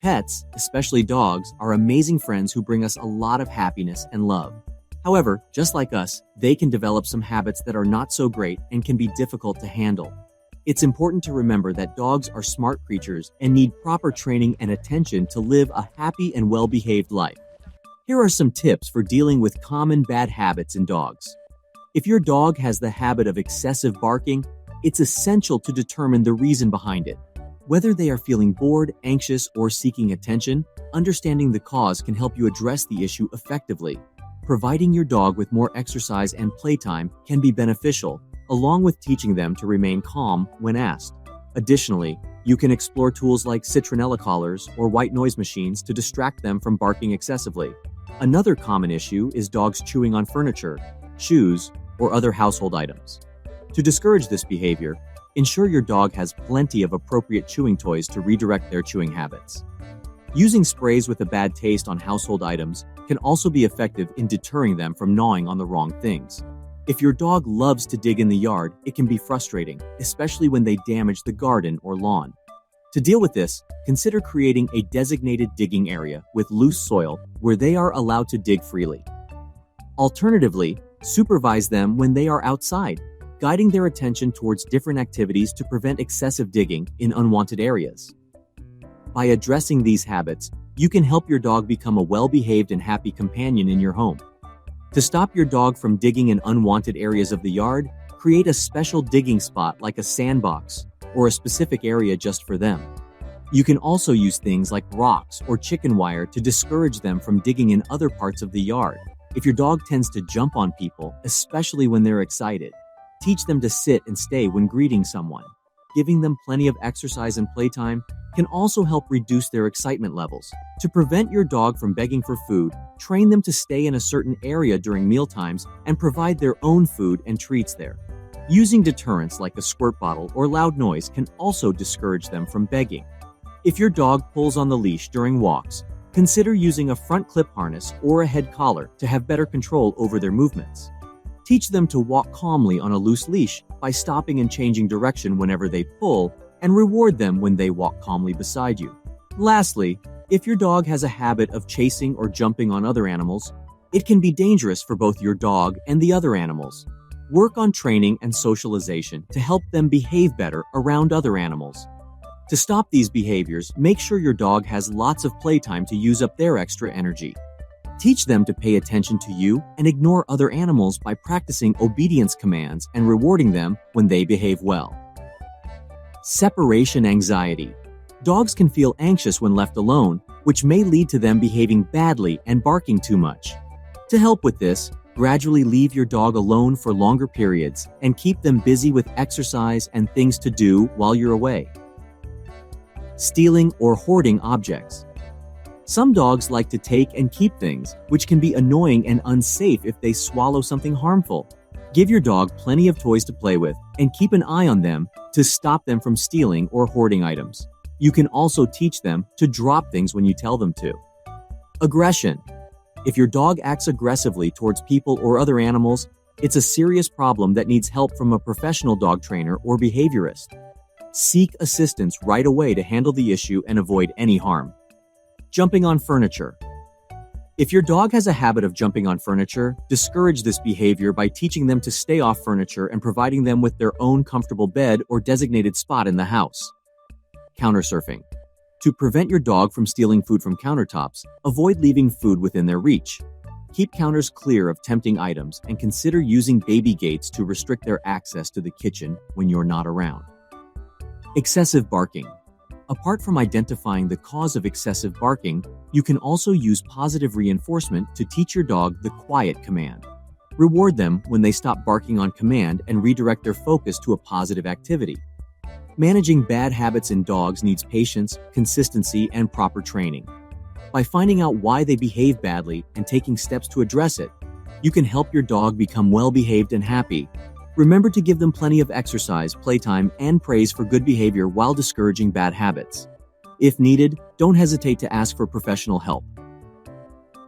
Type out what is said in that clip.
Pets, especially dogs, are amazing friends who bring us a lot of happiness and love. However, just like us, they can develop some habits that are not so great and can be difficult to handle. It's important to remember that dogs are smart creatures and need proper training and attention to live a happy and well-behaved life. Here are some tips for dealing with common bad habits in dogs. If your dog has the habit of excessive barking, it's essential to determine the reason behind it. Whether they are feeling bored, anxious, or seeking attention, understanding the cause can help you address the issue effectively. Providing your dog with more exercise and playtime can be beneficial, along with teaching them to remain calm when asked. Additionally, you can explore tools like citronella collars or white noise machines to distract them from barking excessively. Another common issue is dogs chewing on furniture, shoes, or other household items. To discourage this behavior, ensure your dog has plenty of appropriate chewing toys to redirect their chewing habits. Using sprays with a bad taste on household items can also be effective in deterring them from gnawing on the wrong things. If your dog loves to dig in the yard, it can be frustrating, especially when they damage the garden or lawn. To deal with this, consider creating a designated digging area with loose soil where they are allowed to dig freely. Alternatively, supervise them when they are outside, guiding their attention towards different activities to prevent excessive digging in unwanted areas. By addressing these habits, you can help your dog become a well-behaved and happy companion in your home. To stop your dog from digging in unwanted areas of the yard, create a special digging spot like a sandbox or a specific area just for them. You can also use things like rocks or chicken wire to discourage them from digging in other parts of the yard. If your dog tends to jump on people, especially when they're excited, teach them to sit and stay when greeting someone. Giving them plenty of exercise and playtime can also help reduce their excitement levels. To prevent your dog from begging for food, train them to stay in a certain area during mealtimes and provide their own food and treats there. Using deterrents like a squirt bottle or loud noise can also discourage them from begging. If your dog pulls on the leash during walks, consider using a front clip harness or a head collar to have better control over their movements. Teach them to walk calmly on a loose leash by stopping and changing direction whenever they pull, and reward them when they walk calmly beside you. Lastly, if your dog has a habit of chasing or jumping on other animals, it can be dangerous for both your dog and the other animals. Work on training and socialization to help them behave better around other animals. To stop these behaviors, make sure your dog has lots of playtime to use up their extra energy. Teach them to pay attention to you and ignore other animals by practicing obedience commands and rewarding them when they behave well. Separation anxiety. Dogs can feel anxious when left alone, which may lead to them behaving badly and barking too much. To help with this, gradually leave your dog alone for longer periods and keep them busy with exercise and things to do while you're away. Stealing or hoarding objects. Some dogs like to take and keep things, which can be annoying and unsafe if they swallow something harmful. Give your dog plenty of toys to play with and keep an eye on them to stop them from stealing or hoarding items. You can also teach them to drop things when you tell them to. Aggression. If your dog acts aggressively towards people or other animals, it's a serious problem that needs help from a professional dog trainer or behaviorist. Seek assistance right away to handle the issue and avoid any harm. Jumping on furniture. If your dog has a habit of jumping on furniture, discourage this behavior by teaching them to stay off furniture and providing them with their own comfortable bed or designated spot in the house. Countersurfing. To prevent your dog from stealing food from countertops, avoid leaving food within their reach. Keep counters clear of tempting items and consider using baby gates to restrict their access to the kitchen when you're not around. Excessive barking. Apart from identifying the cause of excessive barking, you can also use positive reinforcement to teach your dog the quiet command. Reward them when they stop barking on command and redirect their focus to a positive activity. Managing bad habits in dogs needs patience, consistency, and proper training. By finding out why they behave badly and taking steps to address it, you can help your dog become well-behaved and happy. Remember to give them plenty of exercise, playtime, and praise for good behavior while discouraging bad habits. If needed, don't hesitate to ask for professional help.